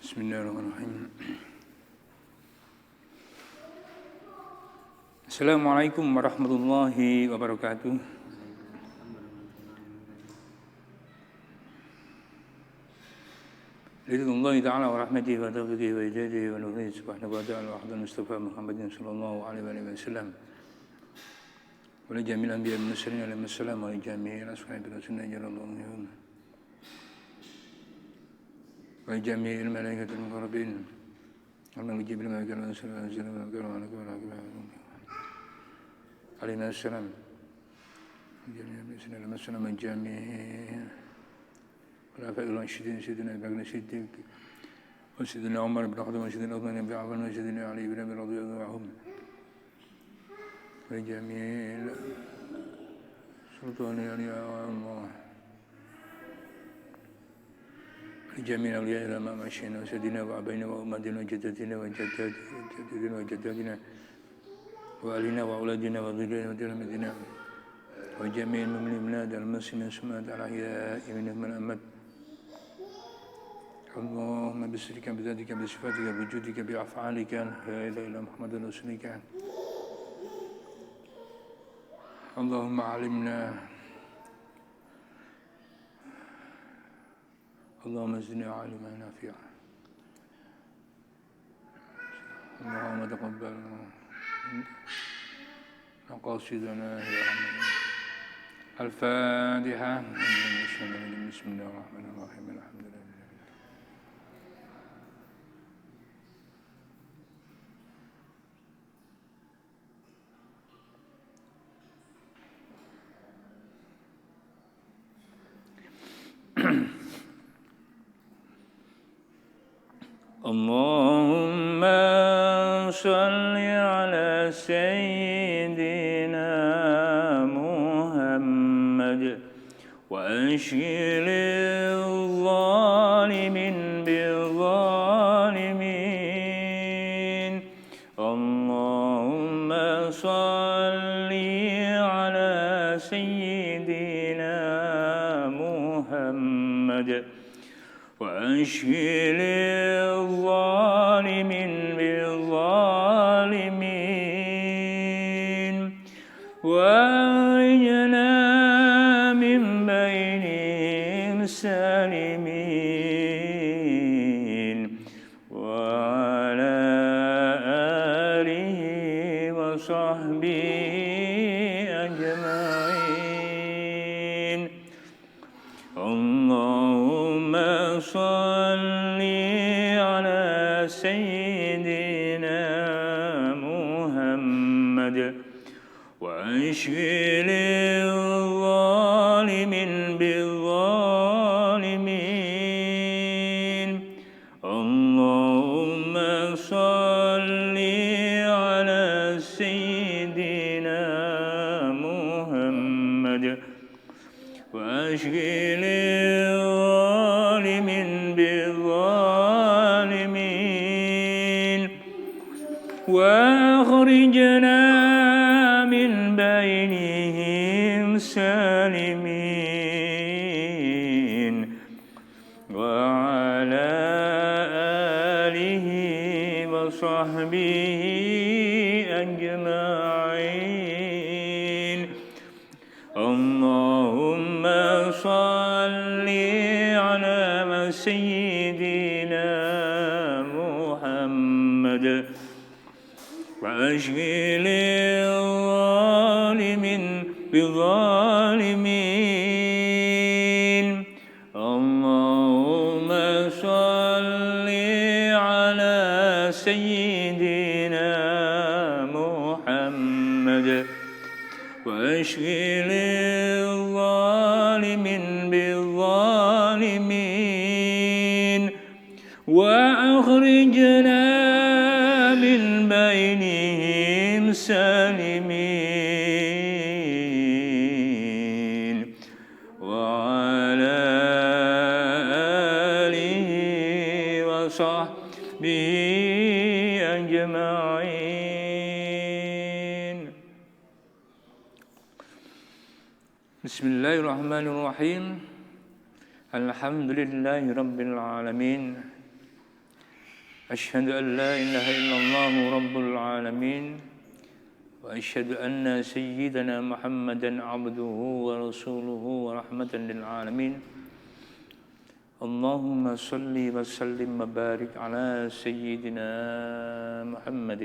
Bismillahirrahmanirrahim. Assalamualaikum warahmatullahi wabarakatuh. Ridwanullah ta'ala wa rahmatihi wa tawfiqihi wa ijadihi wa nurihi subhanahu wa ta'ala wa ahdan Mustafa Muhammadin sallallahu alaihi wa sallam wa li jami'il anbiya wal mursalin alaihi wassalam wa li jami'il ashabi rasulina jalallahu anhum wa li jami'il malaikatil muqarrabin wa li jibril wa mikail wa sallallahu alaihi wa sallam علينا السلام جميع السلام من جميع والعفاء الراشدين سيدنا أبي بكر الصديق وسيدنا عمر بن الخطاب وسيدنا عثمان بن عفان وسيدنا علي بن أبي رضي الله عنهم ولجميع سلطان الأولياء الله لجميع الأولياء إلى ما مشينا وسيدنا وأبينا وأمتنا وجدتنا وجدتنا وجدتنا وأهلنا وأولادنا وذريتنا وتلاميذنا وجميع المؤمنين المسلمين سمعت على الأحياء منهم من أمت اللهم بسرك بذاتك بصفاتك بوجودك بأفعالك لا إله إلا محمد رسولك اللهم علمنا اللهم زدنا علما نافعا اللهم تقبل مقاصدنا يا رب. الفاتحة. بسم الله الرحمن الرحيم الحمد لله. اللهم صل على سيدنا محمد وأشغل الظالمين بالظالمين اللهم صل على سيدنا محمد وأشغل الظالمين بالظالمين وأخرجنا من بينهم سالمين وعلى آله وصحبه أجمعين اللهم صل على سيدنا محمد وأشغل الظالمين بالظالمين اللهم صل على سيدنا محمد وأشغل الظالمين بالظالمين وأخرجنا من بينهم سالمين وعلى آله وصحبه أجمعين اللهم صل على سيدنا محمد وأشغل الظالمين بالظالمين اللهم صل على سيدنا محمد وأشغل الظالمين بالظالمين وأخرجنا من بينهم سالمين وعلى آله وصحبه أجمعين. Bismillahirrahmanirrahim. Alhamdulillahi rabbil alamin. أشهد أن لا إله إلا الله رب العالمين وأشهد أن سيدنا محمدا عبده ورسوله ورحمة للعالمين اللهم صل وسلم وبارك على سيدنا محمد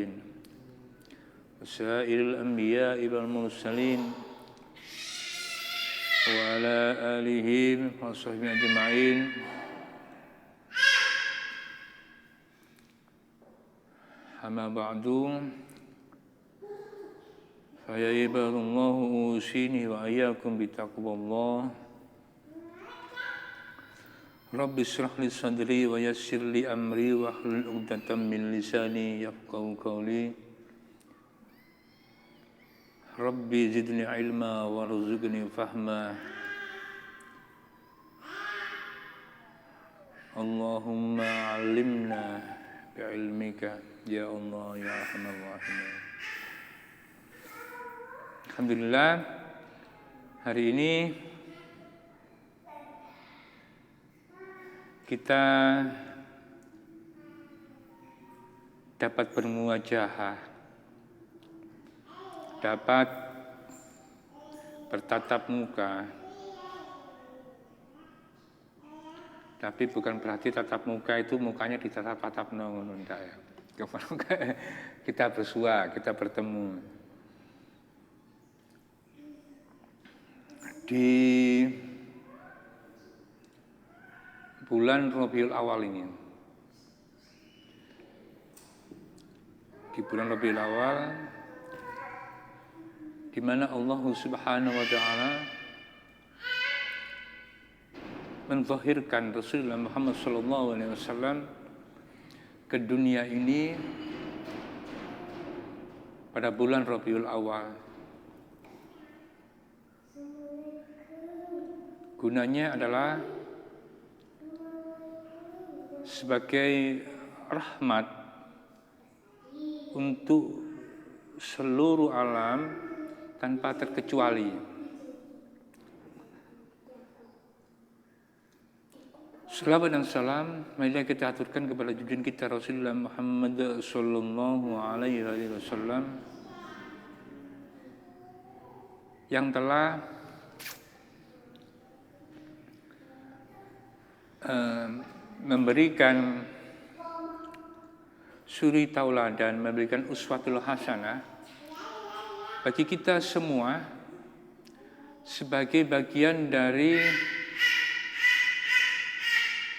وسائر الأنبياء والمرسلين وعلى آله وصحبه أجمعين أما بعد فيا عباد الله أوصيني وإياكم بتقوى الله رب اشرح لي صدري ويسر لي أمري واحلل عقدة من لساني يفقهوا قولي ربي زدني علما وارزقني فهما اللهم علمنا بعلمك ya Allah ya Arhamar Rahimin. Alhamdulillah hari ini kita dapat bermuajahah, dapat bertatap muka. Tapi bukan berarti tatap muka itu mukanya ditatap-tatap ngono ndak ya. Kita bersua, kita bertemu. Di bulan Rabiul Awal ini. Di bulan Rabiul Awal di mana Allah Subhanahu wa taala menzahirkan Rasulullah Muhammad sallallahu alaihi wasallam ke dunia ini pada bulan Rabiul Awal. Gunanya adalah sebagai rahmat untuk seluruh alam tanpa terkecuali. Salawat dan salam marilah kita aturkan kepada junjungan kita Rasulullah Muhammad sallallahu alaihi wasallam yang telah memberikan suri tauladan, memberikan uswatul hasanah bagi kita semua sebagai bagian dari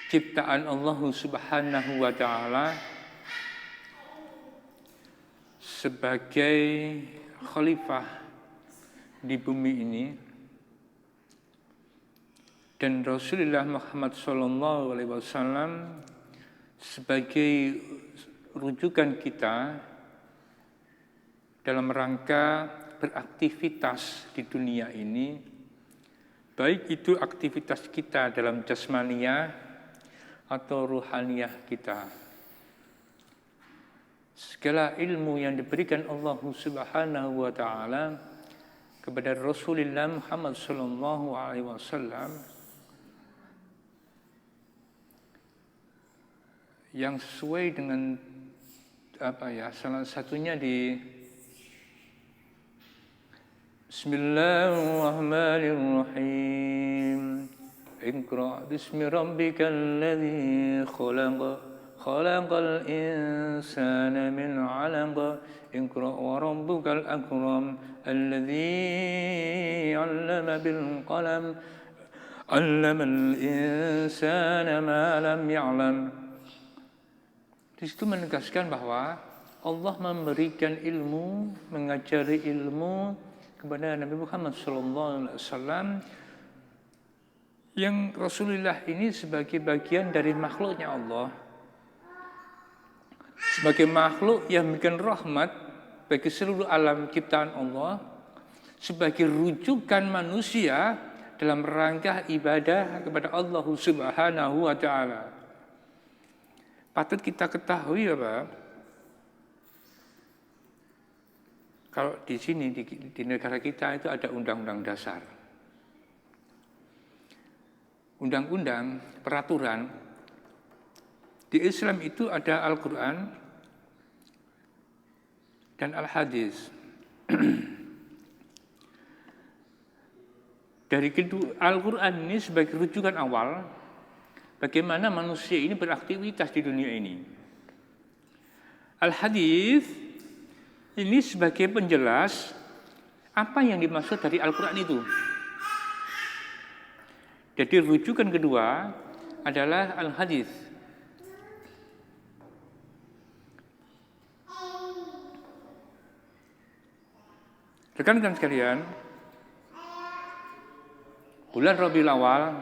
ciptaan Allah Subhanahu wa taala sebagai khalifah di bumi ini dan Rasulullah Muhammad sallallahu alaihi wasallam sebagai rujukan kita dalam rangka beraktivitas di dunia ini, baik itu aktivitas kita dalam jasmaniyah atau ruhaniyah kita. Segala ilmu yang diberikan Allah Subhanahu wa taala kepada Rasulullah Muhammad sallallahu alaihi wasallam yang sesuai dengan salah satunya di Bismillahirrahmanirrahim. Iqra bismi rabbikal ladzi khalaq khalaqal insana min 'alaq iqra wa rabbukal akram alladzi 'allama bil qalam 'allamal insana ma lam ya'lam. Di situ menegaskan bahwa Allah memberikan ilmu, mengajari ilmu kepada Nabi Muhammad sallallahu alaihi wasallam yang Rasulullah ini sebagai bagian dari makhluknya Allah, sebagai makhluk yang memberikan rahmat bagi seluruh alam ciptaan Allah, sebagai rujukan manusia dalam rangka ibadah kepada Allah Subhanahu wa taala. Patut kita ketahui kalau di sini di negara kita itu ada undang-undang dasar. Undang-undang, peraturan Di Islam itu ada Al-Quran dan Al-Hadis. Dari kedua, Al-Quran ini sebagai rujukan awal bagaimana manusia ini beraktivitas di dunia ini. Al-Hadis ini sebagai penjelas apa yang dimaksud dari Al-Quran itu. Jadi rujukan kedua adalah Al-Hadis. Rekan-rekan sekalian, bulan Rabiul Awal,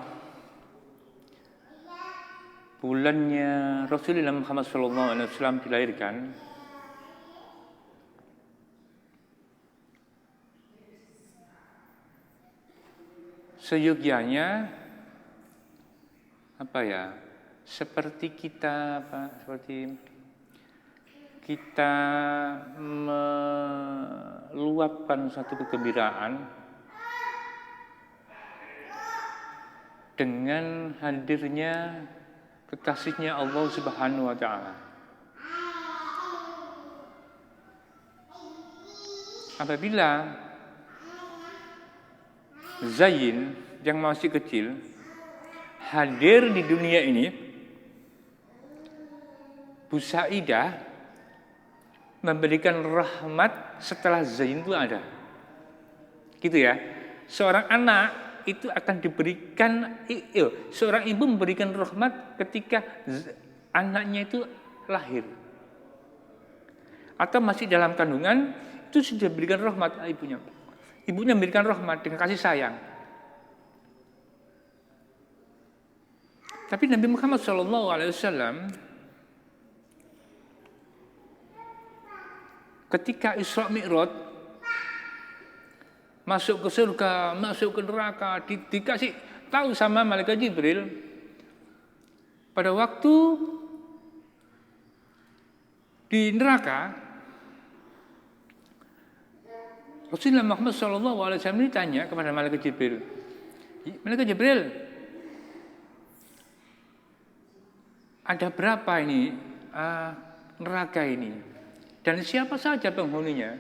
bulannya Rasulullah Muhammad SAW dilahirkan, seyogyanya seperti kita meluapkan satu kegembiraan dengan hadirnya kekasihnya Allah Subhanahu wa Ta'ala. Apabila Zain yang masih kecil hadir di dunia ini, Bu Saidah memberikan rahmat setelah Zain itu ada. Gitu ya. Seorang anak itu akan diberikan, seorang ibu memberikan rahmat ketika anaknya itu lahir. Atau masih dalam kandungan, itu sudah diberikan rahmat ibunya. Ibunya memberikan rahmat dengan kasih sayang. Tapi Nabi Muhammad SAW ketika Isra Mi'raj masuk ke surga, masuk ke neraka, dikasih tahu sama malaikat Jibril pada waktu di neraka, Rasulullah Muhammad SAW ditanya kepada malaikat Jibril, malaikat Jibril, ada berapa ini neraka ini? Dan siapa saja penghuninya?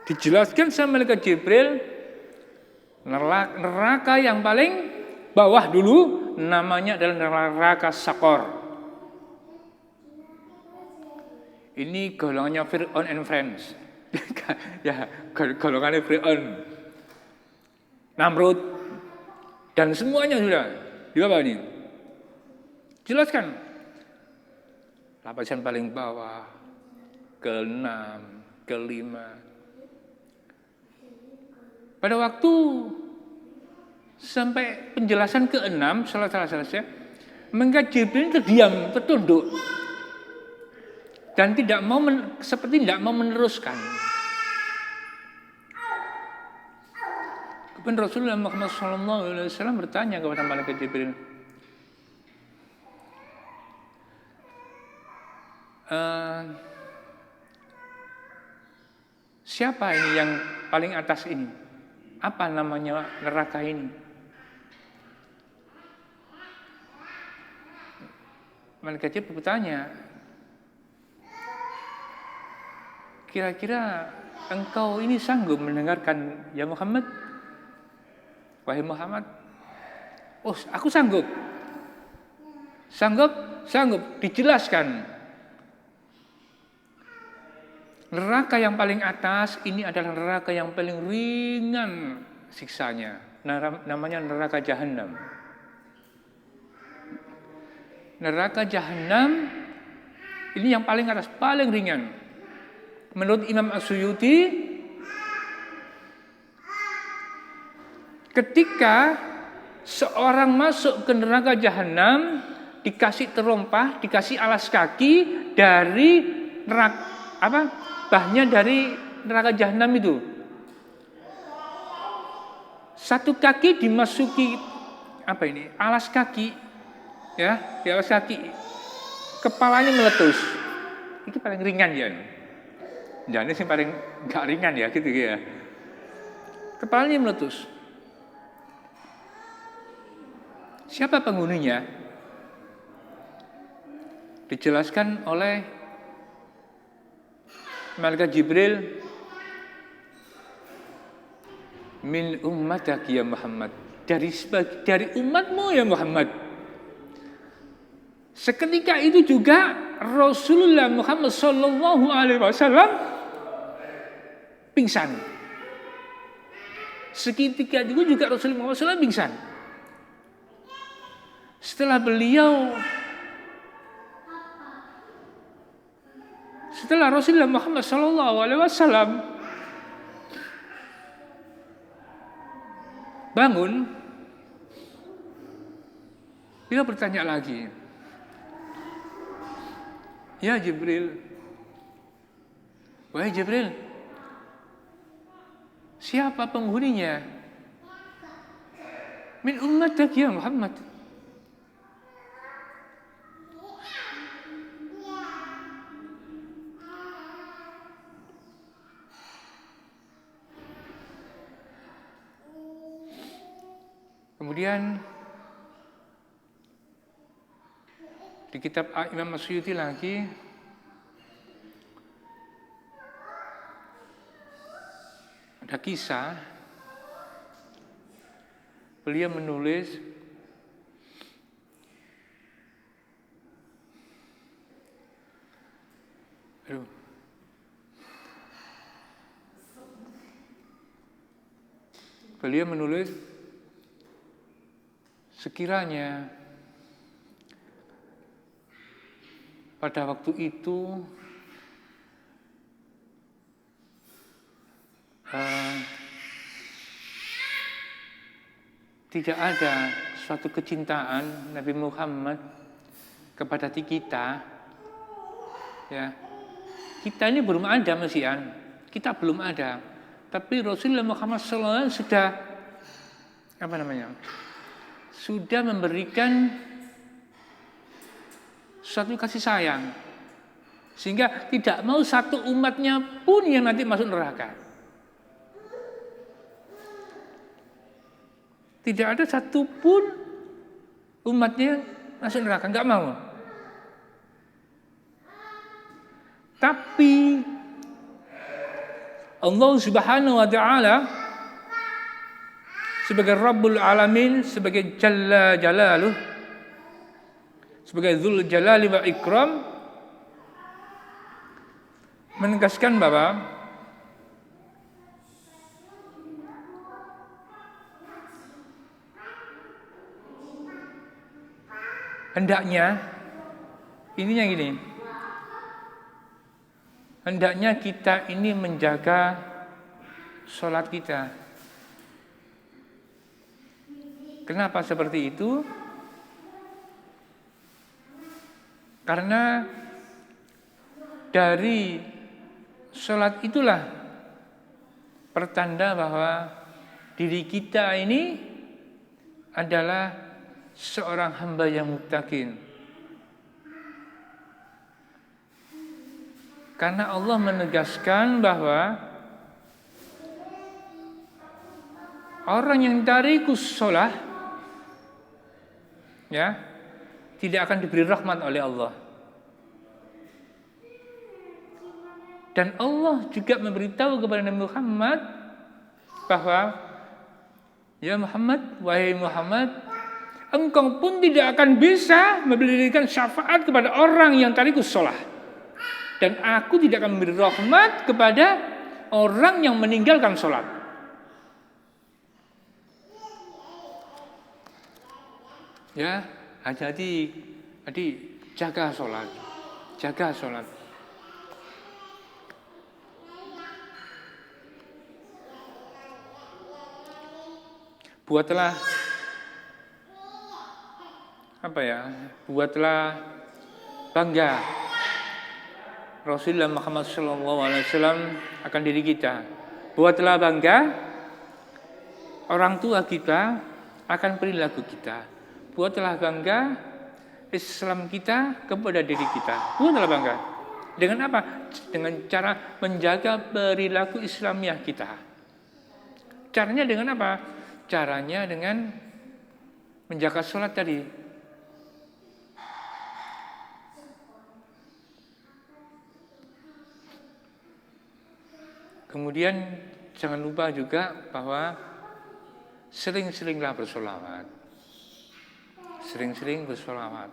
Dijelaskan sama malaikat Jibril, neraka yang paling bawah dulu namanya adalah neraka Sakor. Ini golongannya Fir'aun and Friends. Ya, golongannya Fir'aun, Namrud, dan semuanya sudah. Di bawah ini. Jelaskan. Lapisan paling bawah, ke-6, ke-5. Pada waktu sampai penjelasan ke-6 selesai, maka Jibril terdiam, tertunduk, dan seperti tidak mau meneruskan. Kemudian Rasulullah Muhammad SAW bertanya kepada malaikat Jibril, siapa ini yang paling atas ini? Apa namanya neraka ini? Malaikat Jibril bertanya, kira-kira engkau ini sanggup mendengarkan ya Muhammad? Wahai Muhammad, oh aku sanggup. Sanggup, dijelaskan. Neraka yang paling atas ini adalah neraka yang paling ringan siksanya. Namanya neraka Jahannam. Neraka Jahannam ini yang paling atas, paling ringan. Menurut Imam As-Suyuti, ketika seorang masuk ke neraka Jahannam, dikasih terompah, dikasih alas kaki dari neraka bahnya dari neraka Jahannam itu. Satu kaki dimasuki alas kaki, ya, di alas kaki, kepalanya meletus. Itu paling ringan ya. Jangan sih paling nggak ringan ya, gitu ya. Kepalanya meletus. Siapa penghuninya? dijelaskan oleh malaikat Jibril, min ummatak ya Muhammad, dari umatmu ya Muhammad. Seketika itu juga Rasulullah Muhammad sallallahu alaihi wasallam pingsan. Seketika itu juga Rasulullah SAW pingsan. Setelah Rasulullah Muhammad sallallahu alaihi wasallam bangun, dia bertanya lagi, ya Jibril, wahai Jibril, siapa penghuninya? Min ummatak ya Muhammad. Kemudian di kitab Imam Masyuti lagi ada kisah, beliau menulis sekiranya pada waktu itu tidak ada suatu kecintaan Nabi Muhammad kepada kita, ya, kita ini belum ada Mesian, kita belum ada, tapi Rasulullah Muhammad SAW sudah memberikan suatu kasih sayang, sehingga tidak mau satu umatnya pun yang nanti masuk neraka. Tidak ada satu pun umatnya masuk neraka, nggak mau. Tapi Allah Subhanahu wa Ta'ala sebagai Rabbul Alamin, sebagai Jalla Jalaluh, sebagai Dzul Jalali wa Ikram, menegaskan bahwa hendaknya kita ini menjaga sholat kita. Kenapa seperti itu? Karena dari sholat itulah pertanda bahwa diri kita ini adalah seorang hamba yang muttaqin. Karena Allah menegaskan bahwa orang yang tarikus sholat, ya, tidak akan diberi rahmat oleh Allah. Dan Allah juga memberitahu kepada Nabi Muhammad bahwa, ya Muhammad, wahai Muhammad, engkau pun tidak akan bisa memberikan syafaat kepada orang yang tarikus sholat. Dan aku tidak akan memberi rahmat kepada orang yang meninggalkan sholat. Ya, hati-hati, jaga sholat, jaga sholat. Buatlah bangga Rasulullah Muhammad SAW akan diri kita. Buatlah bangga orang tua kita akan perilaku kita. Buatlah bangga Islam kita kepada diri kita. Buatlah bangga. Dengan apa? Dengan cara menjaga perilaku Islamiah kita. Caranya dengan apa? Caranya dengan menjaga sholat tadi. Kemudian jangan lupa juga bahwa sering-seringlah bersolawat. Sering-sering bersolawat.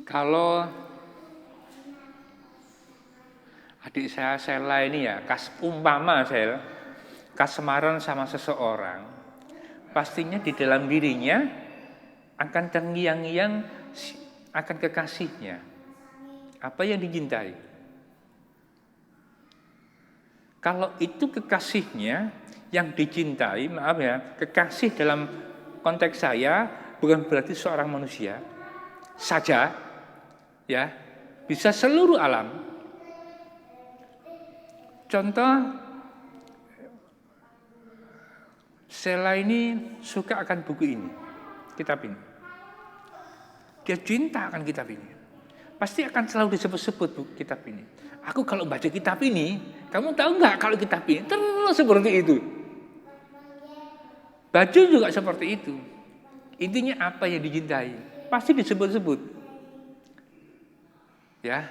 Kalau adik saya Sela ini ya, umpama saya kasmaran sama seseorang, pastinya di dalam dirinya akan terngiang-ngiang akan kekasihnya. Apa yang dicintai? Kalau itu kekasihnya yang dicintai, maaf ya, kekasih dalam konteks saya bukan berarti seorang manusia saja, ya, bisa seluruh alam. Contoh, Sela ini suka akan buku ini, kitab ini. Dia cinta akan kitab ini. Pasti akan selalu disebut-sebut kitab ini. Aku kalau baca kitab ini, kamu tahu nggak kalau kitab ini terus seperti itu. Baju juga seperti itu. Intinya apa yang dicintai, pasti disebut-sebut. Ya.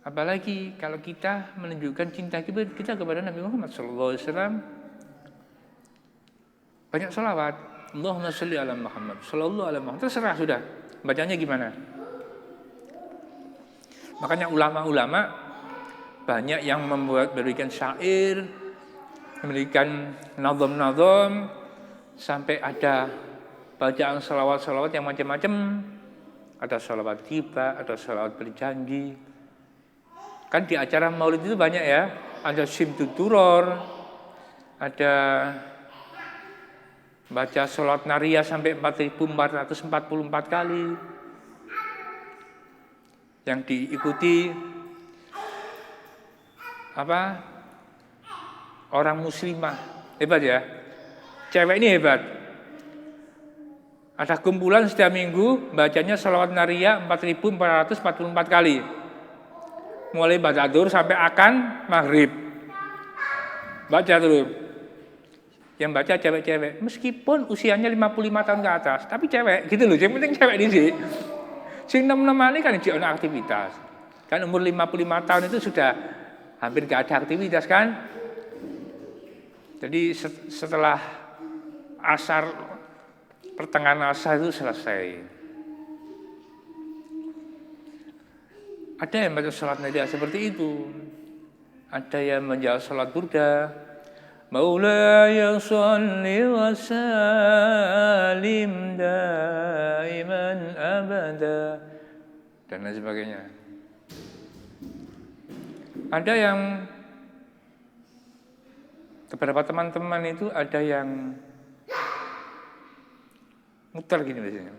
Apalagi kalau kita menunjukkan cinta kita kepada Nabi Muhammad SAW, banyak sholawat. Allahumma sholli ala Muhammad, sallallahu alaihi Muhammad. Terserah sudah, bacanya gimana. Makanya ulama-ulama banyak yang memberikan syair, memberikan nazam-nazam, sampai ada bacaan sholawat-sholawat yang macam-macam. Ada sholawat tiba, ada sholawat berjanji. Kan di acara maulid itu banyak ya, ada simtuturor, ada baca sholat nariyah sampai 4.444 kali, yang diikuti orang muslimah, hebat ya, cewek ini hebat. Ada kumpulan setiap minggu bacanya sholawat nariyah 4.444 kali. Mulai baca zuhur sampai akan maghrib. Baca terus. Yang baca cewek-cewek. Meskipun usianya 55 tahun ke atas. Tapi cewek gitu loh. Yang penting cewek di sini. Sing nem-nemane kan di aktivitas. Kan umur 55 tahun itu sudah hampir gak ada aktivitas kan. Jadi setelah asar, pertengahan asar itu selesai. Ada yang baca sholat nadia seperti itu. Ada yang menjawab sholat burda. Maulaya sholli wa salim daiman abada. Dan lain sebagainya. Ada yang beberapa teman-teman itu ada yang muter gini biasanya.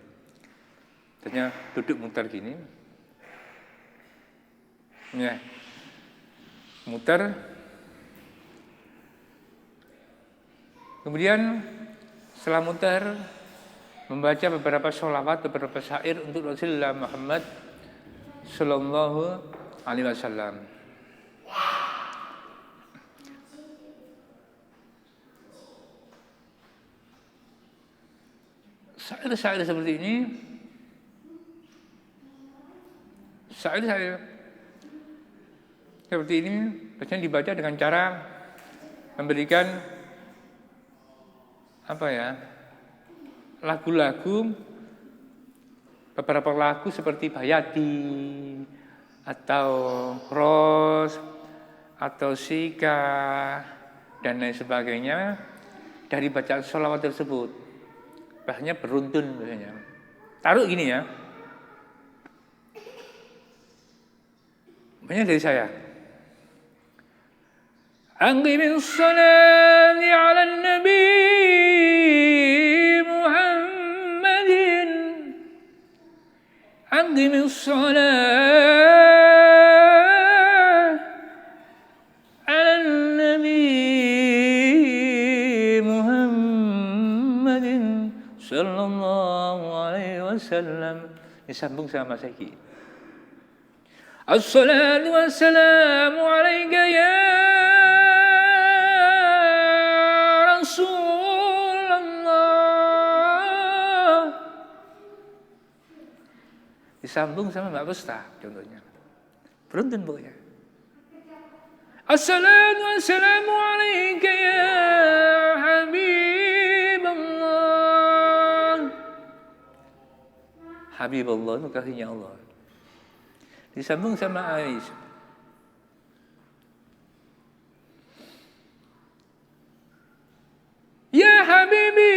Biasanya duduk muter gini. Ya, muter. Kemudian setelah muter membaca beberapa sholawat, beberapa syair untuk Rasulullah Muhammad Sallallahu Alaihi Wasallam. Syair-syair seperti ini, syair-syair seperti ini biasanya dibaca dengan cara memberikan lagu-lagu, beberapa lagu seperti Bayati atau Ros atau Sika dan lain sebagainya dari bacaan sholawat tersebut. Bahasanya beruntun biasanya. Taruh gini ya. Banyak dari saya. Anqimis salati ala nabi Muhammadin. Anqimis salati ala nabi Muhammadin sallallahu alaihi wasallam. Disambung sama Seki. Assalatu wassalamu alaika ya Rasulullah. Disambung sama Mbak Pusta contohnya. Beruntun pokoknya. Assalatu wassalamu alaika ya Habibullah. Habibullah itu kasihnya Allah. Disambung sama Aisyah. Ya Habibi,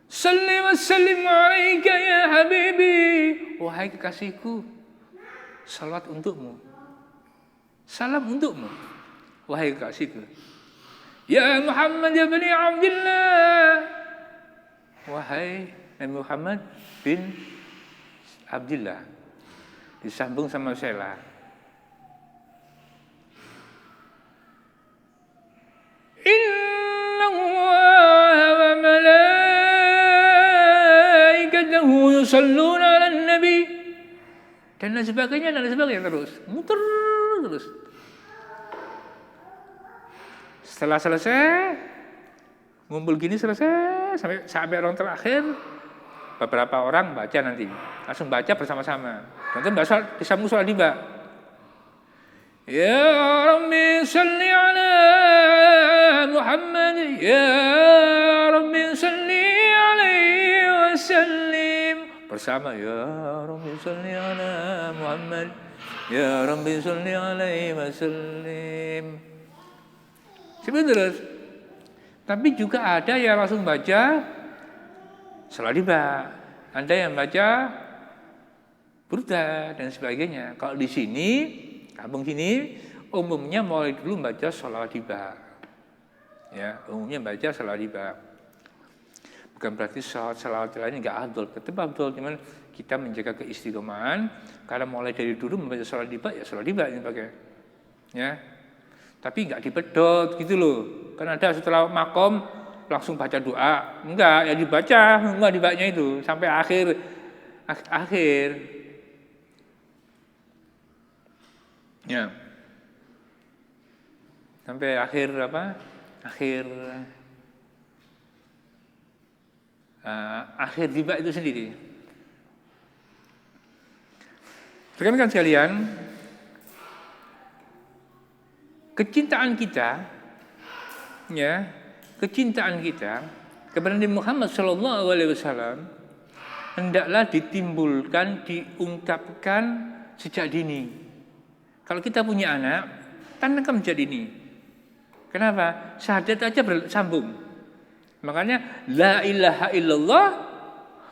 salli wa sallim alaika ya Habibi. Wahai kekasihku, salawat untukmu. Salam untukmu, wahai kekasihku. Ya Muhammad ya bani Abdullah. Wahai Nabi Muhammad bin Abdullah. Disambung sama Sela. Inna Allaha wa malaikatahu yusalluna 'alan nabi. Dan lain sebagainya terus. Muter terus. Setelah selesai, ngumpul gini selesai, sampai orang terakhir, beberapa orang baca nanti. Langsung baca bersama-sama. Nanti disambung soal tiba. Ya Rabbi salli ala Muhammad, ya Rabbi salli alaihi wasallim. Bersama ya Rabbi salli ala Muhammad, ya Rabbi salli alaihi wasallim. Seperti terus. Tapi juga ada yang langsung baca salat tiba, ada yang baca burda dan sebagainya. Kalau di sini, kampung sini, umumnya mulai dulu baca salat tiba. Ya, umumnya baca salat tiba. Bukan berarti salat lainnya enggak afdal, tetap afdal, cuman kita menjaga keistiqomahan. Karena mulai dari dulu membaca salat tiba, ya salat tiba ini pakai. Ya. Tapi enggak dipedot gitu loh. Kan ada setelah makom langsung baca doa. Enggak, ya dibaca, enggak dibacanya itu sampai akhir. Ya. Sampai akhir apa? Akhir tiba itu sendiri. Rekan-rekan sekalian, kecintaan kita kepada Nabi Muhammad SAW hendaklah ditimbulkan, diungkapkan sejak dini. Kalau kita punya anak, tanamkan sejak dini. Kenapa? Syahadat aja bersambung. Makanya la ilaha illallah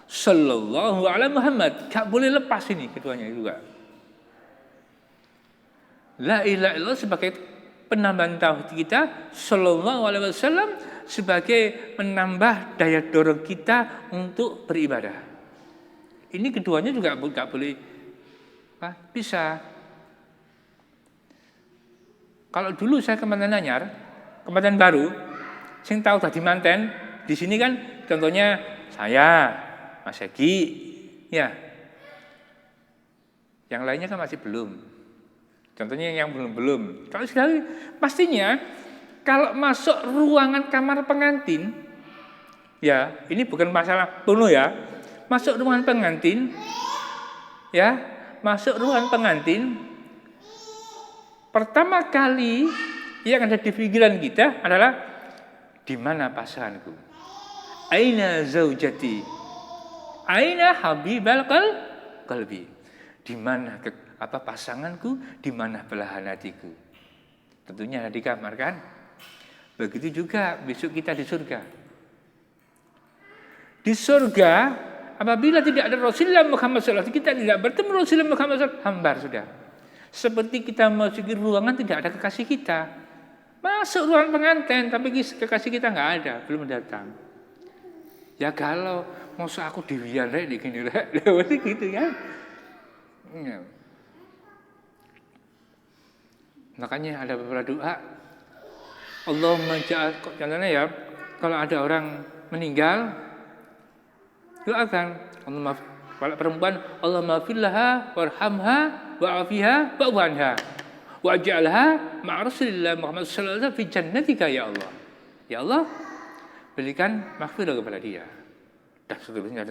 sallallahu alaihi Muhammad. Gak boleh lepas ini keduanya juga. La ilaha illallah sebagai penambahan tauhid kita, sallallahu alaihi wasallam sebagai menambah daya dorong kita untuk beribadah. Ini keduanya juga enggak boleh bisa. Kalau dulu saya ke Mantan Anyar, ke Mantan Baru, sing tahu tadi manten, di sini kan contohnya saya, Mas Egi, ya. Yang lainnya kan masih belum. Contohnya yang belum. Kalau sekali pastinya kalau masuk ruangan kamar pengantin, ya ini bukan masalah penuh ya. Masuk ruangan pengantin, pertama kali yang ada di pikiran kita adalah di mana pasanganku? Aina zaujati? Aina habibal qalbi? Di mana pasanganku, di mana belahan hatiku? Tentunya ada di kamar kan? Begitu juga besok kita di surga. Di surga, apabila tidak ada Rasulullah Muhammad SAW, kita tidak bertemu Rasulullah Muhammad SAW, hambar sudah. Seperti kita masuki ruangan tidak ada kekasih kita. Masuk ruangan pengantin, tapi kekasih kita nggak ada, belum datang. Ya kalau masa aku diwian rek, digini rek, gitu kan? Ya. Makanya ada beberapa doa. Allahumma ja'al, contohnya ya, kalau ada orang meninggal, doakan. Kalau perempuan, Allahumma fillaha warhamha wa'afiha wa'wanha wa'ja'alha ma'a Rasulillah Muhammad sallallahu alaihi wasallam fi jannatika ya Allah. Ya Allah, berikan maghfirah kepada dia. Dan seterusnya.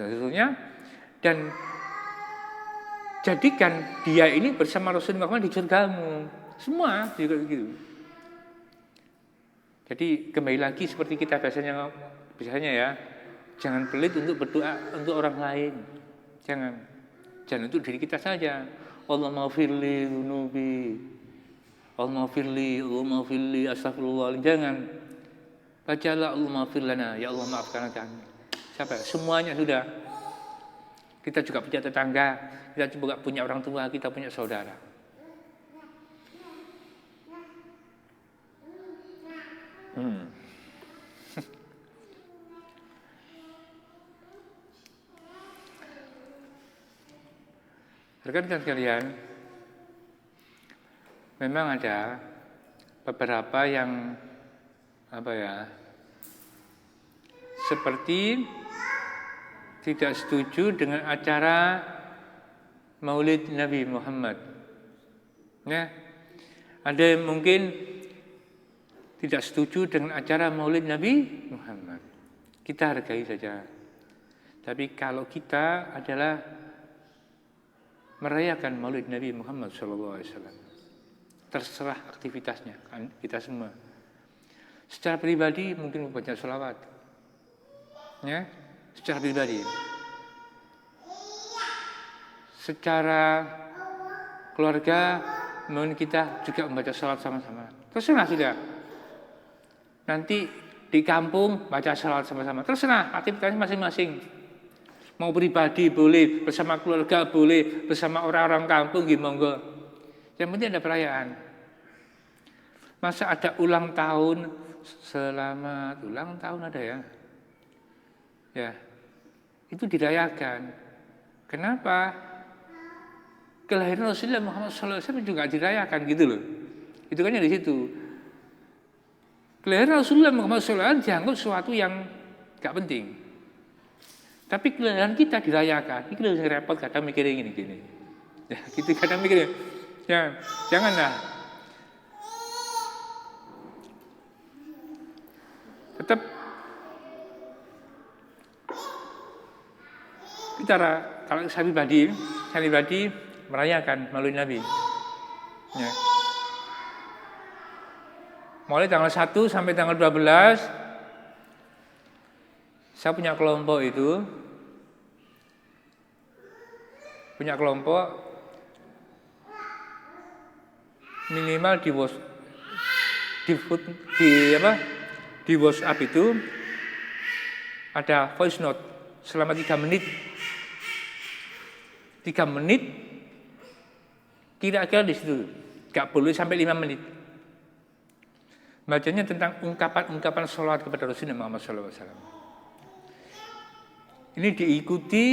Dan jadikan dia ini bersama Rasulullah Muhammad di surgamu. Semua juga begitu. Jadi kembali lagi seperti kita biasanya ya, jangan pelit untuk berdoa untuk orang lain. Jangan untuk diri kita saja. Allahumma firli dzunubi. Allahumma firli, astagfirullah. Jangan. Bacalah Allahumma firlana, ya Allah maafkan kami. Siapa? Semuanya sudah. Kita juga punya tetangga, kita juga punya orang tua, kita punya saudara. Rekan-rekan sekalian, memang ada beberapa yang seperti tidak setuju dengan acara Maulid Nabi Muhammad. Ya, ada yang mungkin tidak setuju dengan acara Maulid Nabi Muhammad. Kita hargai saja. Tapi kalau kita adalah merayakan Maulid Nabi Muhammad SAW, terserah aktivitasnya kan kita semua. Secara pribadi mungkin membaca sholawat, ya, secara pribadi. Secara keluarga mungkin kita juga membaca sholawat sama-sama. Terserah sudah. Nanti di kampung baca sholawat sama-sama. Terserah aktivitasnya masing-masing. Mau pribadi boleh, bersama keluarga boleh, bersama orang-orang kampung gimana. Yang penting ada perayaan. Masa ada ulang tahun, selamat ulang tahun ada ya? Ya, itu dirayakan. Kenapa? Kelahiran Rasulullah Muhammad SAW juga dirayakan gitu loh. Itu kan yang di situ. Kelahiran Rasulullah Muhammad SAW dianggap sesuatu yang gak penting. Tapi kelahiran kita dirayakan. Ini lebih repot kadang mikirin gini. Ya, gitu kadang mikirin. Ya, janganlah. Tetap kita kalau saya pribadi merayakan Maulid Nabi. Ya. Mulai tanggal 1 sampai tanggal 12 saya punya kelompok itu. Punya kelompok minimal di WhatsApp itu ada voice note selama 3 menit. 3 menit kira-kira di situ. Gak boleh sampai 5 menit. Bacanya tentang ungkapan-ungkapan sholawat kepada Rasulullah Muhammad SAW. Ini diikuti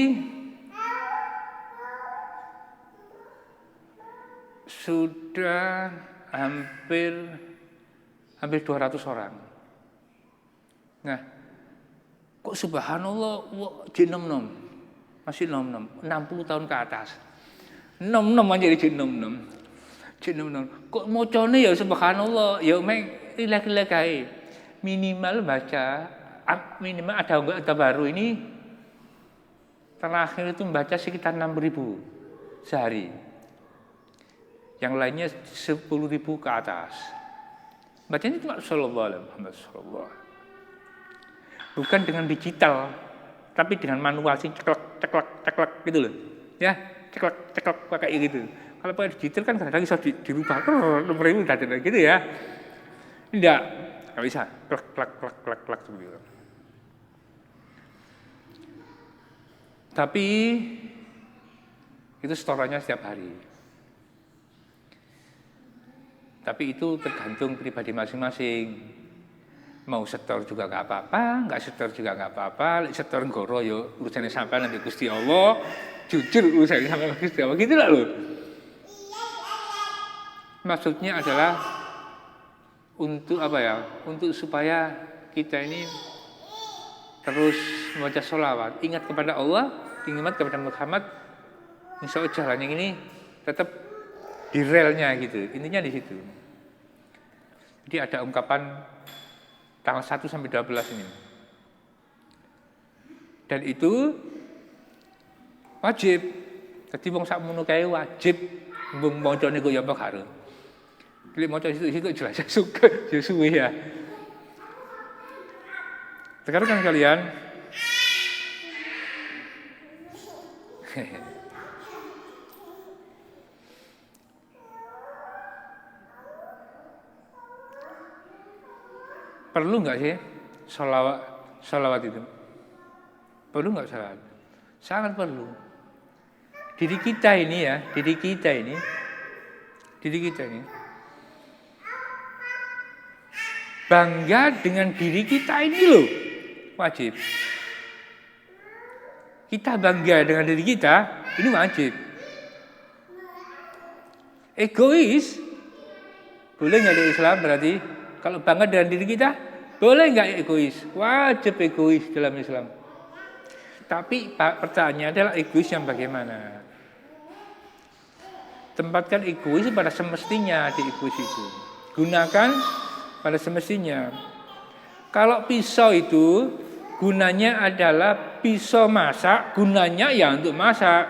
sudah hampir 200 orang. Nah, kok subhanallah di nom-nom. Masih nom-nom, 60 tahun ke atas. Nom-nom aja di nom-nom. Kok mocone ya subhanallah, ya mek rilek-rilek ae. Minimal baca minimal ada baru ini terakhir itu membaca sekitar 6.000 sehari. Yang lainnya 10.000 ke atas. Bacanya cuma sallallahu alaihi wasallam. Bukan dengan digital, tapi dengan manual sih ceklek gitu loh. Ya, ceklek pakai gitu. Kalau pakai digital kan kadang-kadang bisa dirubah. Nomor ini udah ada gitu ya. Enggak bisa. Klek seperti itu. Tapi itu setorannya setiap hari. Tapi itu tergantung pribadi masing-masing. Mau setor juga gak apa-apa, gak setor juga gak apa-apa. Setor goro yo urusannya sampai nanti Gusti Allah. Jujur urusannya sampai Gusti Allah. Gitu lah loh. Maksudnya adalah untuk apa ya? Untuk supaya kita ini terus membaca sholawat, ingat kepada Allah, ingat kepada Muhammad. Insya Allah jalan yang ini tetap di relnya gitu. Intinya di situ. Jadi ada ungkapan tanggal 1 sampai 12 ini. Dan itu wajib. Dadi wong sakmono kae wajib mbung macane kok ya apa karo. Lek maca situ jelas suka suwe ya. Sekarang kan kalian perlu nggak sih salawat itu? Perlu nggak salawat? Sangat perlu. Diri kita ini bangga dengan diri kita ini loh, wajib. Kita bangga dengan diri kita, ini wajib. Egois, boleh nggak di Islam berarti? Kalau bangga dengan diri kita, boleh nggak egois? Wajib egois dalam Islam. Tapi pertanyaannya adalah egois yang bagaimana? Tempatkan egois pada semestinya di egois itu. Gunakan pada semestinya. Kalau pisau itu gunanya adalah pisau masak, gunanya ya untuk masak.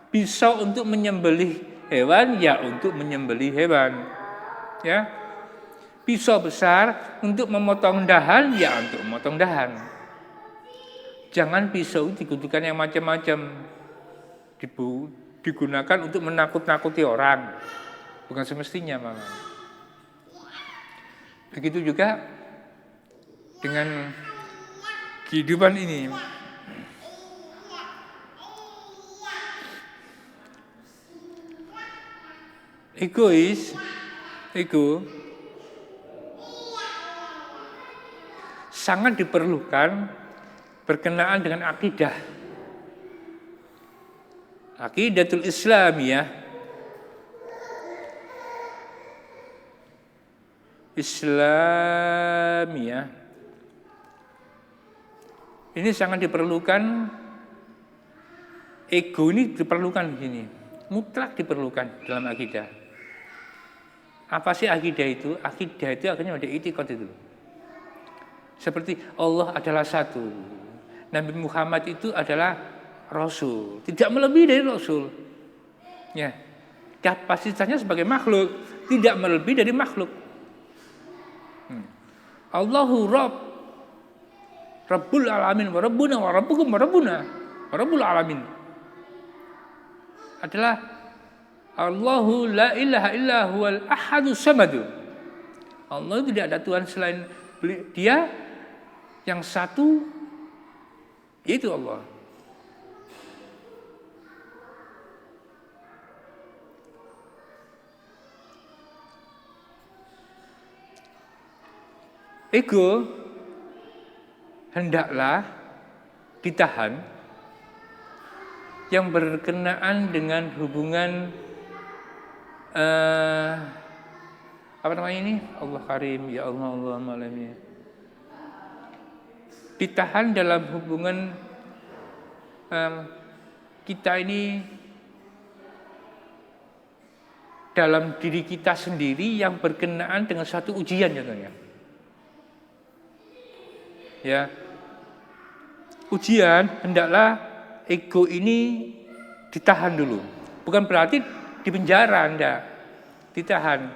Pisau untuk menyembelih hewan, ya untuk menyembelih hewan. Ya. Pisau besar untuk memotong dahan, ya untuk memotong dahan. Jangan pisau digunakan yang macam-macam. Digunakan untuk menakut-nakuti orang. Bukan semestinya malah. Begitu juga dengan kehidupan ini. Ego sangat diperlukan berkenaan dengan akidah. Aqidatul Islamiyah. Ini sangat diperlukan. Ego ini diperlukan di sini. Mutlak diperlukan dalam akidah. Apa sih akidah itu? Akidah itu akhirnya ada i'tiqad itu. Seperti Allah adalah satu. Nabi Muhammad itu adalah Rasul. Tidak melebihi dari Rasul. Ya. Kapasitasnya sebagai makhluk. Tidak melebihi dari makhluk. Allahu Rabb. Rabbul Alamin. Wa Rabbuna wa Rabbukum wa Rabbuna. Rabbul Alamin. Adalah Allahu la ilaha illa huwal ahadus samadu. Allah tidak ada Tuhan selain Dia yang satu, yaitu Allah. Ego hendaklah ditahan yang berkenaan dengan hubungan apa namanya ini? Allah Karim, ya Allah, Allah malamnya. Ditahan dalam hubungan kita ini dalam diri kita sendiri yang berkenaan dengan satu ujian contohnya. Ya. Ujian hendaklah ego ini ditahan dulu. Bukan berarti dipenjara, enggak. Ditahan.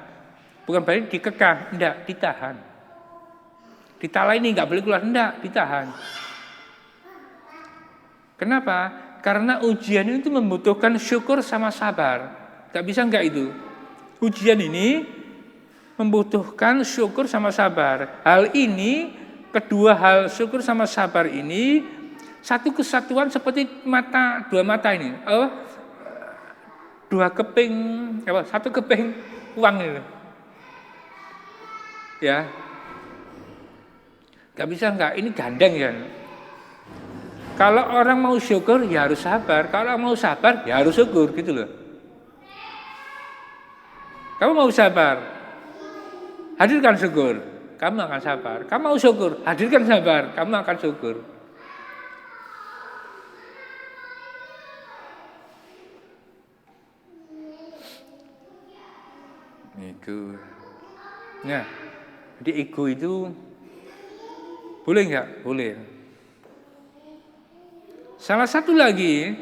Bukan berarti dikekang, enggak, ditahan. Ditala ini enggak boleh keluar, enggak, ditahan. Kenapa? Karena ujian itu membutuhkan syukur sama sabar. Enggak bisa enggak itu. Ujian ini membutuhkan syukur sama sabar. Hal ini, kedua hal syukur sama sabar ini satu kesatuan seperti dua mata ini. Dua keping, satu keping uang ini. Ya. Gak bisa enggak, ini gandeng ya. Kalau orang mau syukur ya harus sabar, kalau mau sabar ya harus syukur gitu loh. Kamu mau sabar, hadirkan syukur, kamu akan sabar. Kamu mau syukur, hadirkan sabar, kamu akan syukur. Ego. Nah, jadi ego itu boleh nggak? Boleh. Salah satu lagi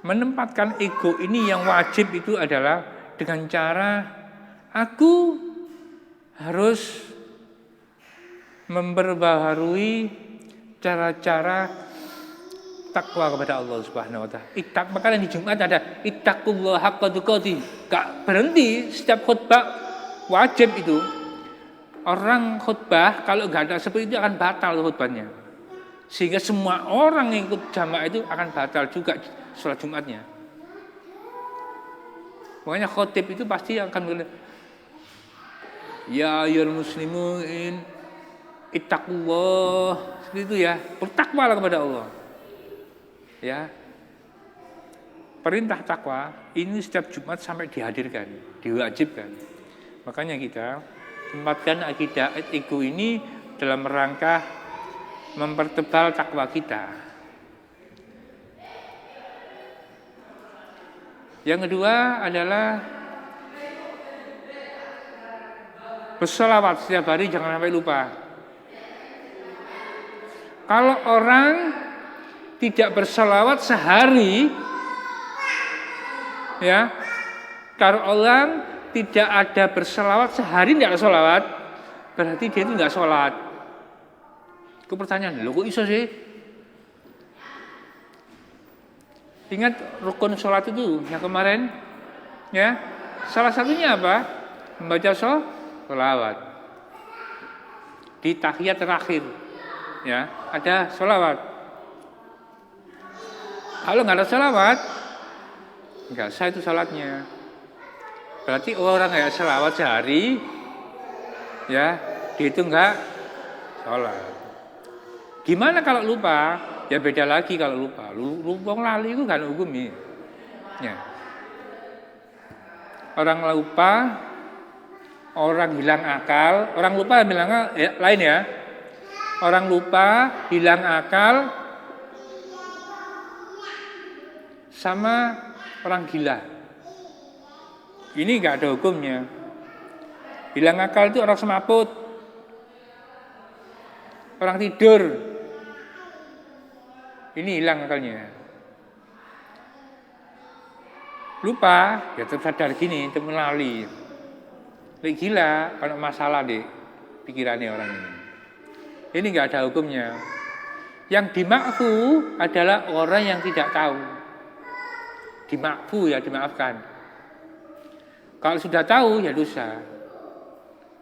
menempatkan ego ini yang wajib itu adalah dengan cara aku harus memperbaharui cara-cara takwa kepada Allah Subhanahu wa taala. Makanya di Jumat ada ittaqullaha haqqa tuqatih. Gak berhenti, setiap khutbah wajib itu. Orang khutbah kalau enggak ada seperti itu akan batal khutbahnya. Sehingga semua orang yang ikut jamaah itu akan batal juga sholat Jumatnya. Makanya khotib itu pasti akan bilang, ya ayyuhal muslimin ittaqullah, seperti itu ya, bertakwalah kepada Allah. Ya. Perintah takwa ini setiap Jumat sampai dihadirkan, diwajibkan. Makanya kita tempatkan akidah ego ini dalam rangka mempertebal takwa kita. Yang kedua adalah berselawat setiap hari, jangan sampai lupa. Kalau orang tidak berselawat sehari, ya, kalau orang tidak ada berselawat sehari tidak ada selawat, berarti dia itu nggak sholat. Itu pertanyaan, loh kok iso sih? Ingat rukun sholat itu yang kemarin, ya, salah satunya apa? Membaca sholawat di tahiyat terakhir, ya, ada sholawat. Kalau nggak ada sholawat, nggak sah itu sholatnya. Berarti orang nggak sholawat sehari, ya, dia itu nggak sholat. Gimana kalau lupa? Ya beda lagi kalau lupa. Lupa lali itu kan hukumnya. Ya. Orang lupa, orang hilang akal, orang lupa bilang ya, lain ya. Orang lupa, hilang akal, sama orang gila. Ini nggak ada hukumnya. Hilang akal itu orang semaput, orang tidur. Ini hilang akalnya. Lupa, ya tetap sadar gini, itu melalui. Lek gila, ada masalah di pikirannya orang ini. Ini nggak ada hukumnya. Yang dimakfu adalah orang yang tidak tahu. Dimakfu ya, dimaafkan. Kalau sudah tahu ya dosa.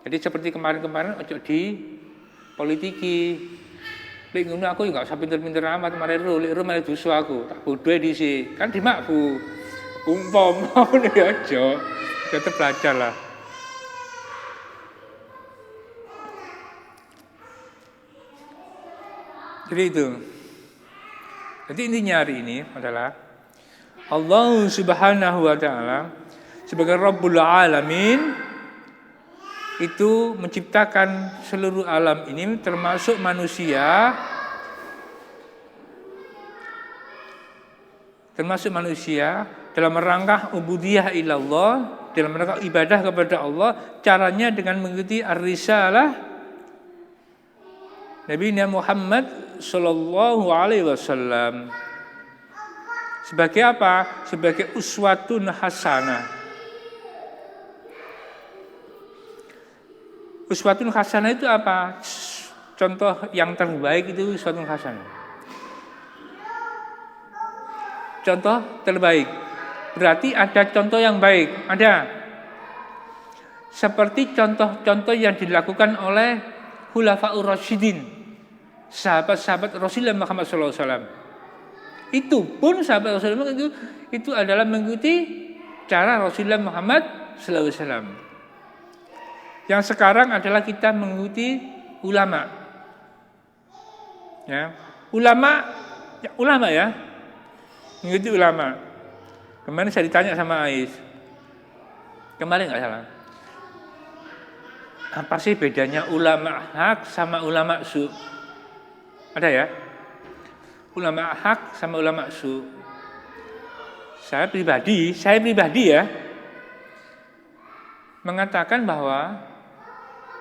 Jadi seperti kemarin-kemarin ojo di politiki. Lek ngono aku juga usah pinter-pinter amat mare malah dosa aku. Tak bodoh dhisik. Kan dimakfu. Umpama ngono ya aja. Tetep belajar lah. Jadi itu. Jadi intinya hari ini adalah Allah Subhanahu wa taala sebagai Rabbul Alamin itu menciptakan seluruh alam ini termasuk manusia dalam rangka ubudiyah ilallah, dalam rangka ibadah kepada Allah, caranya dengan mengikuti ar-risalah Nabi Muhammad sallallahu alaihi wasallam. Sebagai apa? Sebagai uswatun hasanah. Uswatun hasanah itu apa? Contoh yang terbaik itu uswatun hasanah. Contoh terbaik. Berarti ada contoh yang baik. Ada. Seperti contoh-contoh yang dilakukan oleh Khulafaur Rasyidin. Sahabat-sahabat Rasulullah Muhammad SAW. Itu pun sahabat Rasulullah itu adalah mengikuti cara Rasulullah Muhammad SAW. Yang sekarang adalah kita mengikuti ulama. Ya, ulama ya. Mengikuti ulama. Kemarin saya ditanya sama Ais. Kemarin enggak salah. Apa sih bedanya ulama hak sama ulama su? Ada ya? Ulama hak sama ulama su. Saya pribadi ya mengatakan bahwa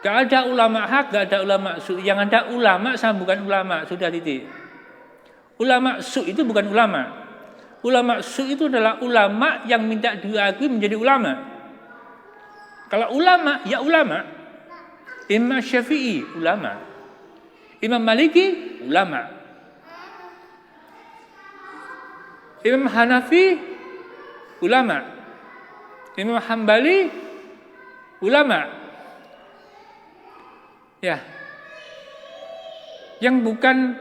gak ada ulama hak, gak ada ulama su. Yang ada ulama sama bukan ulama, sudah titik. Ulama su itu bukan ulama. Ulama su itu adalah ulama yang minta diakui menjadi ulama. Kalau ulama, ya ulama. Imam Syafi'i, ulama. Imam Maliki, ulama. Imam Hanafi, ulama. Imam Hambali, ulama. Ya. Yang bukan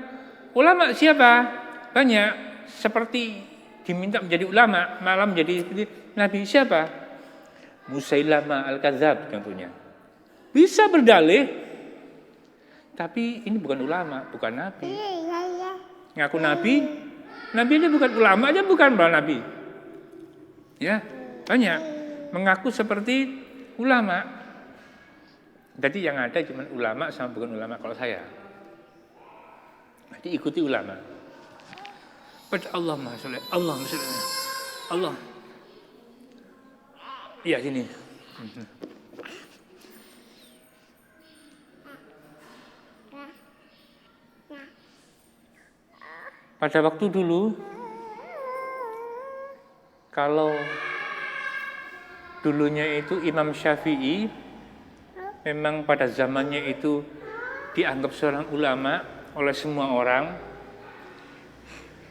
ulama siapa? Banyak. Seperti diminta menjadi ulama, malah menjadi nabi siapa? Musailamah Al-Kadzab contohnya. Bisa berdalih, tapi ini bukan ulama, bukan nabi. Ngaku nabi, nabi ini bukan ulama aja, bukan malah nabi. Ya, banyak mengaku seperti ulama. Jadi yang ada cuma ulama sama bukan ulama kalau saya. Jadi ikuti ulama. Pada Allah Maha Allah Allah. Iya sini. Pada waktu dulu, kalau dulunya itu Imam Syafi'i, memang pada zamannya itu dianggap seorang ulama oleh semua orang.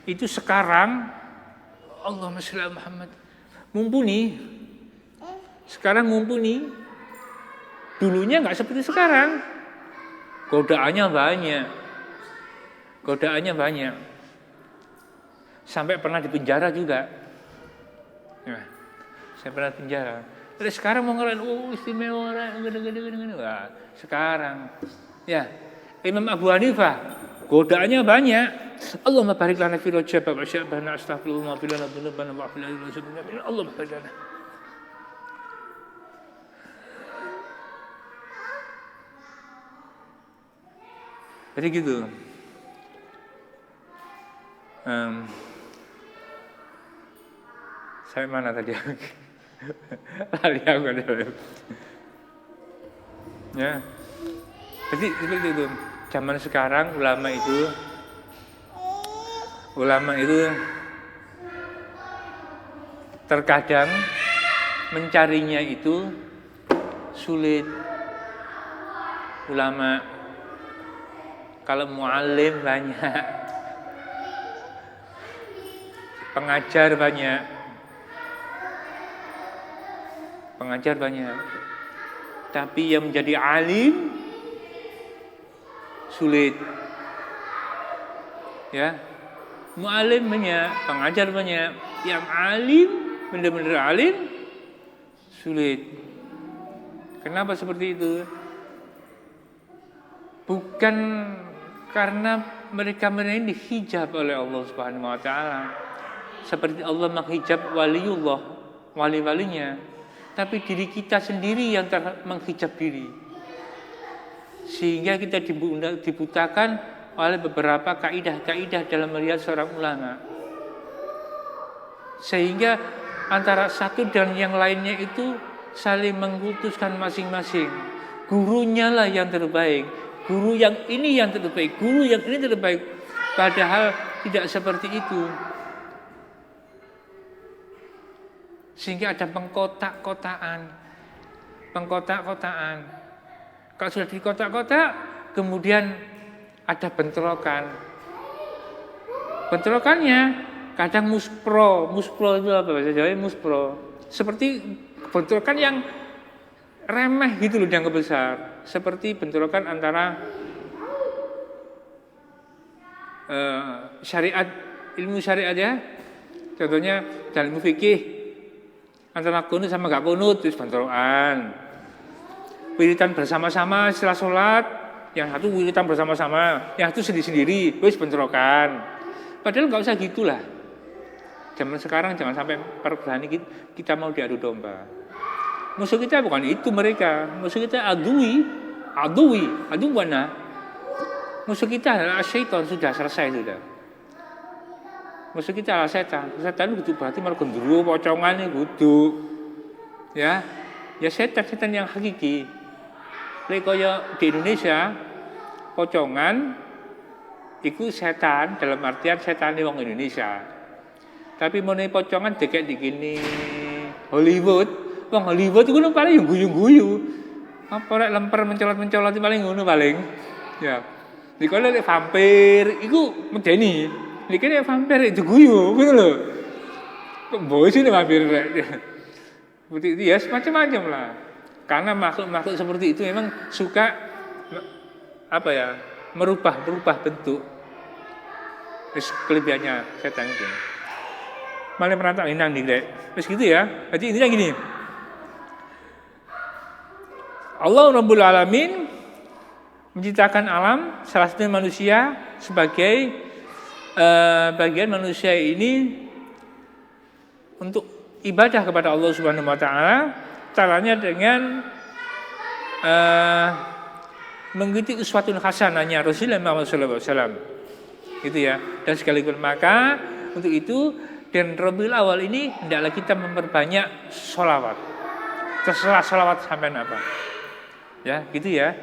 Itu sekarang Allahumma sholli ala Muhammad mumpuni. Sekarang mumpuni. Dulunya nggak seperti sekarang. Godaannya banyak. Godaannya banyak. Sampai pernah dipenjara juga. Ya, saya pernah penjara. Terus sekarang mau ngelain, istimewa orang gede-gede. Wah, sekarang ya Imam Abu Hanifah godaannya banyak. Allahumma barik lana fi Rajab wa Sya'ban astaghfirullah wa lana dzunubana wa fil alamin. Allahumma barik lana. Jadi gitu. Saya mana tadi? Lari aku ada. Ya. Jadi seperti itu. Zaman sekarang ulama itu terkadang mencarinya itu sulit. Ulama kalau muallim banyak, pengajar banyak, tapi yang menjadi alim sulit. Ya, muallim banyak, pengajar banyak, yang alim, benar-benar alim sulit. Kenapa seperti itu? Bukan karena mereka ini dihijab oleh Allah Subhanahu wa taala. Seperti Allah menghijab waliullah, wali-walinya, tapi diri kita sendiri yang menghijab diri. Sehingga kita dibutakan oleh beberapa kaidah-kaidah dalam melihat seorang ulama. Sehingga antara satu dan yang lainnya itu saling mengkultuskan masing-masing. Gurunya lah yang terbaik, guru yang ini yang terbaik, guru yang ini terbaik. Padahal tidak seperti itu. Sehingga ada pengkotak-kotaan. Kalau sudah di kotak-kotak, kemudian ada bentrokan. Bentrokannya kadang muspro itu apa bahasa Jawa? Muspro. Seperti bentrokan yang remeh gitu loh, dianggap besar. Seperti bentrokan antara syariat, ilmu syariat ya. Contohnya dalam ilmu fikih antara kunut sama gak kunut, terus bentrokan. Wiritan bersama-sama setelah sholat, yang satu wiritan bersama-sama, yang satu sendiri-sendiri, wis bentrokan. Padahal nggak usah gitulah. Zaman sekarang jangan sampai berani kita mau diadu domba. Musuh kita bukan itu mereka, musuh kita aduwana. Musuh kita adalah syaitan, sudah selesai sudah. Musuh kita adalah setan. Setan itu berarti malah gendruwo pocongan kudu. Ya setan yang hakiki. Kaya di Indonesia pocongan itu setan dalam artian setan wong Indonesia. Tapi mau pocongan deket di gini Hollywood. Wong Hollywood itu kan paling guyu-guyu. Apa rek lemper mencolot-mencolot paling ngono paling. Ya. Dikone lek vampir iku medeni. Niki nek vampir itu guyu, ngono lho. Kok boy sih vampir rek. Seperti itu ya, macam-macam lah. Karena makhluk-makhluk seperti itu memang suka apa ya? merubah bentuk. Terus kelebihannya setan itu. Malah merantau inang nih, terus gitu ya. Jadi intinya gini. Allah Rabbul Alamin menciptakan alam, salah satunya manusia sebagai bagian manusia ini untuk ibadah kepada Allah Subhanahu wa taala. Caranya dengan mengikuti uswatun hasanahnya Rasulullah sallallahu alaihi wasallam. Gitu ya. Dan sekaligus maka untuk itu dan Rabiul Awal ini hendaklah kita memperbanyak sholawat. Terserah sholawat sampai apa. Ya, gitu ya.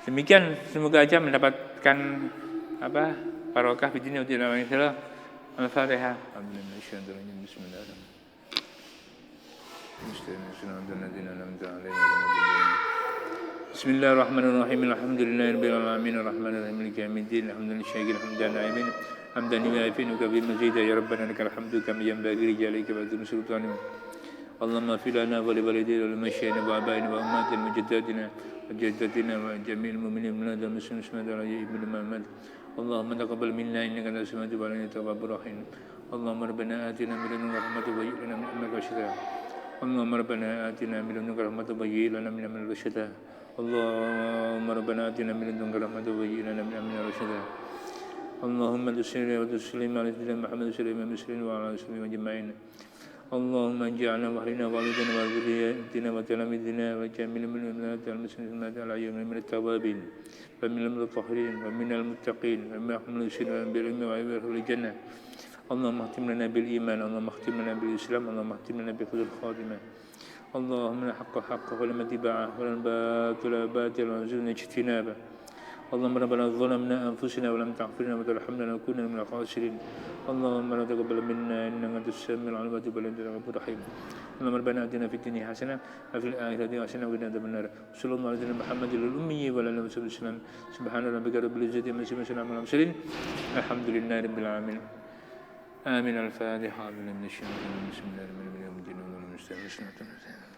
Demikian semoga aja mendapatkan barokah di dunia dan akhirat. Al-Fatihah. Bismillahirrahmanirrahim. Alhamdulillahirabbil alamin arrahmanir rahim maliki yaumiddin. Alhamdulillahi syakir hamdan na'imin. Hamdan yu'afinuka bi mazida ya rabbana lakal hamdu kama yanbaghi li jalika wa dhun sultanik. Allahumma fil lana wa li walidina wa limashaina wa abaina wa ummatina wa jaddatina wa jaddatina wa jami'il mu'minin min adam muslimin wa ibnu Muhammad. Allahumma taqabbal minna innaka antas samiul alim wa tawwabur rahim. Allahumma rabbana atina min ladunka rahmatan wa hab lana min amrina rashada. Allahumma rabbana atina min ladunka rahmatan wa hab lana min amrina rashada. Allahumma rabbana atina min ladunka rahmatan wa hab lana min amrina rashada. Allahumma salli wa sallim ala sayyidina Muhammad sallallahu alaihi wasallam wa ala alihi ajma'in. Allahumma ij'alna wa ahlina wa walidina wa dhurriyyatina wa talamidina wa jamil al-mu'minina wal muslimina ala ayyuhum min at-tawabin wa min al-mutahhirin wa min al-muttaqin wa min al-muhsinin bil ilmi wa bil jannah. Allahumma khtim lana bil iman, Allahumma khtim lana bil islam, Allahumma khtim lana bi husnil khatimah. Allahumma haqqa wa lam tibaa wa lam batila batila wa zidna ijtinaba. Allahumma rabbana zalamna anfusana wa lam taghfir lana wa tarhamna lanakunanna minal khasirin. Allahumma la taqabbal minna innaka antas samiul alim wa tub alaina innaka antal rahim. Allahumma rabbana atina fid dunya hasanah wa fil akhirati hasanah wa qina adzabannar. Sallallahu alaihi wa Muhammadil ummi wa ala alihi wasallam. Subhana rabbika rabbil izzati amma yasifun wa salamun alal mursalin. Alhamdulillahi rabbil alamin. Amin. Al-Fatiha. Bismillahirrahmanirrahim.